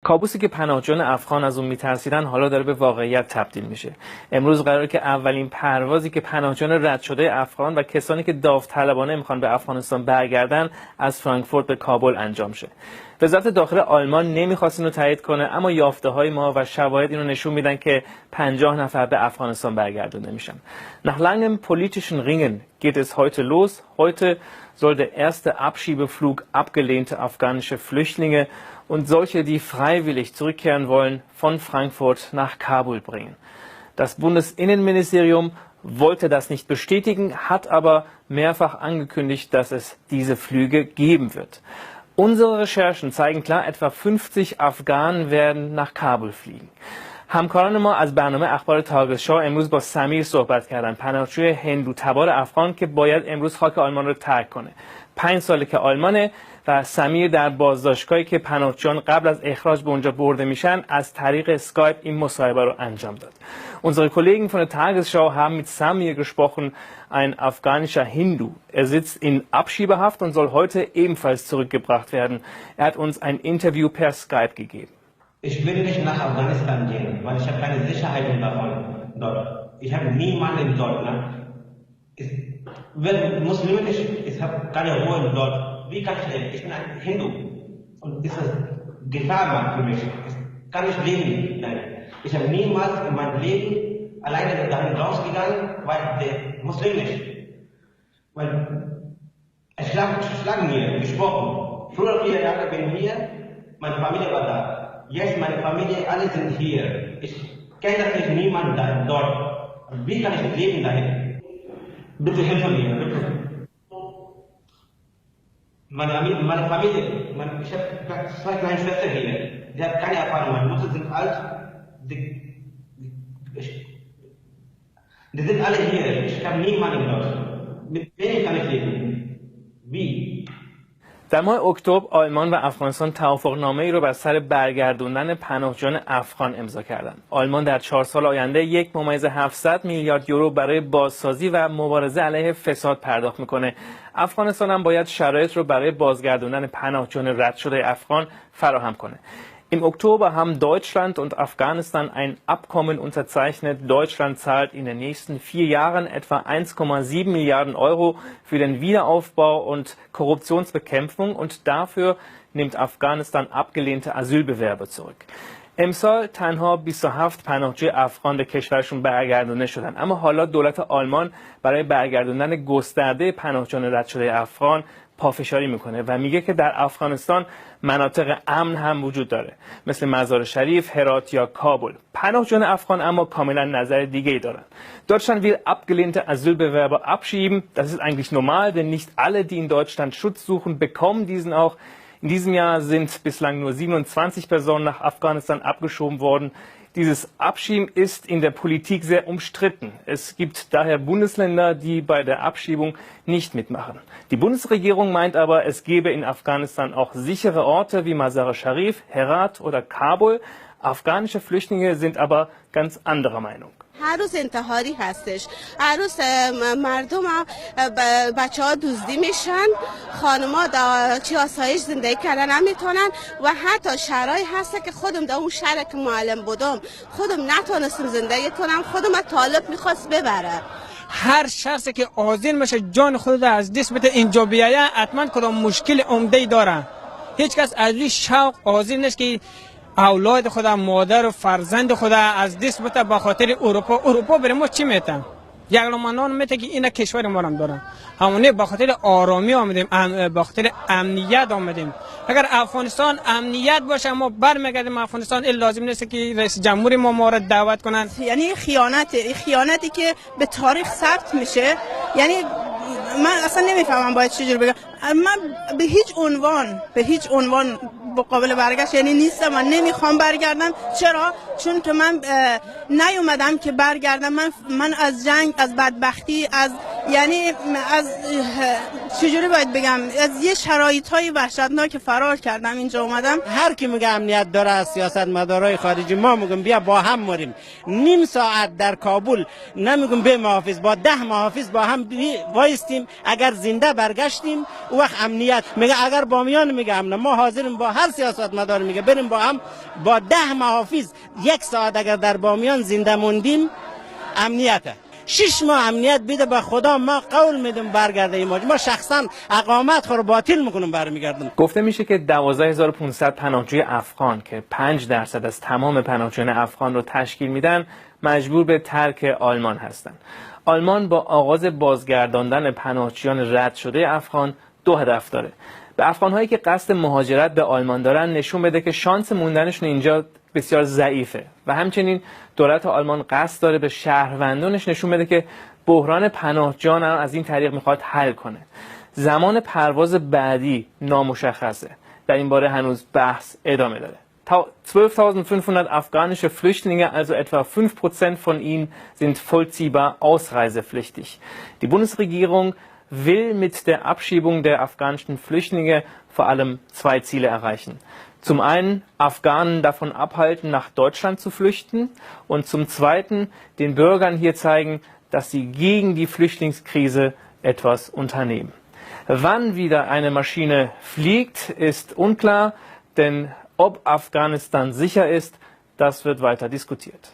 کابوسی که پناهجویان افغان از اون میترسیدن حالا داره به واقعیت تبدیل میشه. امروز قراره که اولین پروازی که پناهجویان رد شده افغان و کسانی که داوطلبانه میخوان به افغانستان برگردن از فرانکفورت به کابل انجام شه. وزارت داخل آلمان نمیخواست اینو تایید کنه، اما یافته‌های ما و شواهد اینو نشون میدن که 50 نفر به افغانستان برگردونده میشن. Nach langem politischen Ringen geht es heute los. Heute soll der erste Abschiebeflug abgelehnte afghanische Flüchtlinge und solche, die freiwillig zurückkehren wollen, von Frankfurt nach Kabul bringen. Das Bundesinnenministerium wollte das nicht bestätigen, hat aber mehrfach angekündigt, dass es diese Flüge geben wird. Unsere Recherchen zeigen klar, etwa 50 Afghanen werden nach Kabul fliegen. همکاران ما از برنامه اخبار تاگزشاه امروز با سمیر صحبت کردن، پناهجوی هندو تبار افغان که باید امروز خاک آلمان رو ترک کنه. 5 ساله که آلمانه و سمیر در بازداشتگاهی که پناهجویان قبل از اخراج به اونجا برده میشن از طریق اسکایپ این مصاحبه رو انجام داد. Unsere Kollegen von der Tagesschau haben mit Samir gesprochen, ein afghanischer Hindu. Er sitzt in Abschiebehaft und soll heute ebenfalls zurückgebracht werden. Er hat uns ein Interview per Skype gegeben. Ich will nicht nach Afghanistan gehen, weil ich habe keine Sicherheit dort. Ich habe niemanden dort. Ne? Ich bin muslimisch, ich habe keine Ruhe dort. Wie kann ich leben? Ich bin ein Hindu. Und ist das Gefahr für mich? Ich kann nicht leben. Nein. Ich habe niemals in meinem Leben alleine dahin rausgegangen, weil der Muslim nicht. Weil es schlagen mir, gesprochen. Früher 4 Jahre bin ich hier, meine Familie war da. Jetzt meine Familie, alle sind hier. Ich kenne nicht niemanden dort. Wie kann ich leben dahin? Bitte helfen mir, bitte. Meine Familie, ich habe 2 kleine Schwestern hier. Die hat keine Erfahrung. Meine Mutter sind alt. Die sind alle hier. Ich habe niemanden dort. Mit wem kann ich leben? Wie? در ماه اکتبر آلمان و افغانستان توافقنامه‌ای رو بر سر برگردوندن پناهجویان افغان امضا کردند. آلمان در 4 سال آینده 1.7 میلیارد یورو برای بازسازی و مبارزه علیه فساد پرداخت میکنه. افغانستان هم باید شرایط رو برای بازگردوندن پناهجویان رد شده افغان فراهم کنه. Im Oktober haben Deutschland und Afghanistan ein Abkommen unterzeichnet. Deutschland zahlt in den nächsten 4 Jahren etwa 1,7 Milliarden Euro für den Wiederaufbau und Korruptionsbekämpfung und dafür nimmt Afghanistan abgelehnte Asylbewerber zurück. امسال تنها 27 پناهجوی افغان به کشورشون برگردونده شدن، اما حالا دولت آلمان برای برگردوندن گسترده پناهجویان رد شده افغان پافشاری میکنه و میگه که در افغانستان مناطق امن هم وجود داره، مثل مزار شریف، هرات یا کابل. پناهجویان افغان اما کاملا نظر دیگه ای دارن. Deutschland will abgelehnte Asylbewerber abschieben. Das ist eigentlich normal, denn nicht alle, die in Deutschland Schutz suchen, bekommen diesen auch. In diesem Jahr sind bislang nur 27 Personen nach Afghanistan abgeschoben worden. Dieses Abschieben ist in der Politik sehr umstritten. Es gibt daher Bundesländer, die bei der Abschiebung nicht mitmachen. Die Bundesregierung meint aber, es gebe in Afghanistan auch sichere Orte wie Mazar-e Sharif, Herat oder Kabul. Afghanische Flüchtlinge sind aber ganz anderer Meinung. هر روز انتحاری هستش، هر روز مردم بچه ها دزدی میشن، خانما چه آسایش زندگی کردن نمیتونن و حتی شرایی هست که خودم در اون شهر که معلم بودم خودم نتونستم زندگی کنم، خودم طالب میخواست ببره. هر شخصی که آذین میشه جان خود از دست بده اینجا بیایه حتما کدام مشکل عمده داره. هیچ کس از این شوق آذین نیست که اولاد خدا، مادر و فرزند خدا از دست بده به خاطر اروپا برای ما چی میتن؟ یک لمنان میته که این کشور ما هم دارن، همونه به خاطر آرامی آمدیم، به خاطر امنیت آمدیم. اگر افغانستان امنیت باشه ما برمیگردیم افغانستان. این لازم نیست که رئیس جمهور ما را دعوت کنن. یعنی خیانتی که به تاریخ ثبت میشه. یعنی من اصلا نمیفهمم باید چجوری بگم. من به هیچ عنوان قابل برگشت یعنی نیستم. من نمیخوام برگردم. چرا؟ چون که من نیومدم که برگردم. من از جنگ، از بدبختی، از یعنی از چجوری باید بگم، از یه شرایط‌های وحشتناک فرار کردم اینجا اومدم. هر کی میگه امنیت داره از سیاستمدارای خارجی، ما میگم بیا با هم مریم. نیم ساعت در کابل نمیگم به محافظ، با 10 محافظ با هم وایستیم، اگر زنده برگشتیم او وقت امنیت. میگه اگر بامیان میگه امن، ما حاضریم با هر سیاستمدار میگه بریم با هم با 10 محافظ 1 ساعت اگر در بامیان زنده موندیم امنیته. 6 ماه امنیت بیده به خدا، ما قول میدیم برگرده این ما شخصا اقامت خود باطل میکنم برمیگردم. گفته میشه که 12500 پناهجوی افغان که 5% از تمام پناهجویان افغان رو تشکیل میدن مجبور به ترک آلمان هستند. آلمان با آغاز بازگرداندن پناهجویان رد شده افغان 2 هدف داره. به افغان‌هایی که قصد مهاجرت به آلمان دارن نشون بده که شانس موندنشون اینجا بسیار ضعیفه و همچنین دولت آلمان قصد داره به شهروندانش نشون بده که بحران پناهجویان از این طریق میخواد حل کنه. زمان پرواز بعدی نامشخصه. در این باره هنوز بحث ادامه داره. 12.500 afghanische Flüchtlinge, also etwa 5% von ihnen, sind vollziehbar ausreisepflichtig. Die Bundesregierung will mit der Abschiebung der afghanischen Flüchtlinge vor allem 2 Ziele erreichen. Zum einen Afghanen davon abhalten, nach Deutschland zu flüchten und zum zweiten den Bürgern hier zeigen, dass sie gegen die Flüchtlingskrise etwas unternehmen. Wann wieder eine Maschine fliegt, ist unklar, denn ob Afghanistan sicher ist, das wird weiter diskutiert.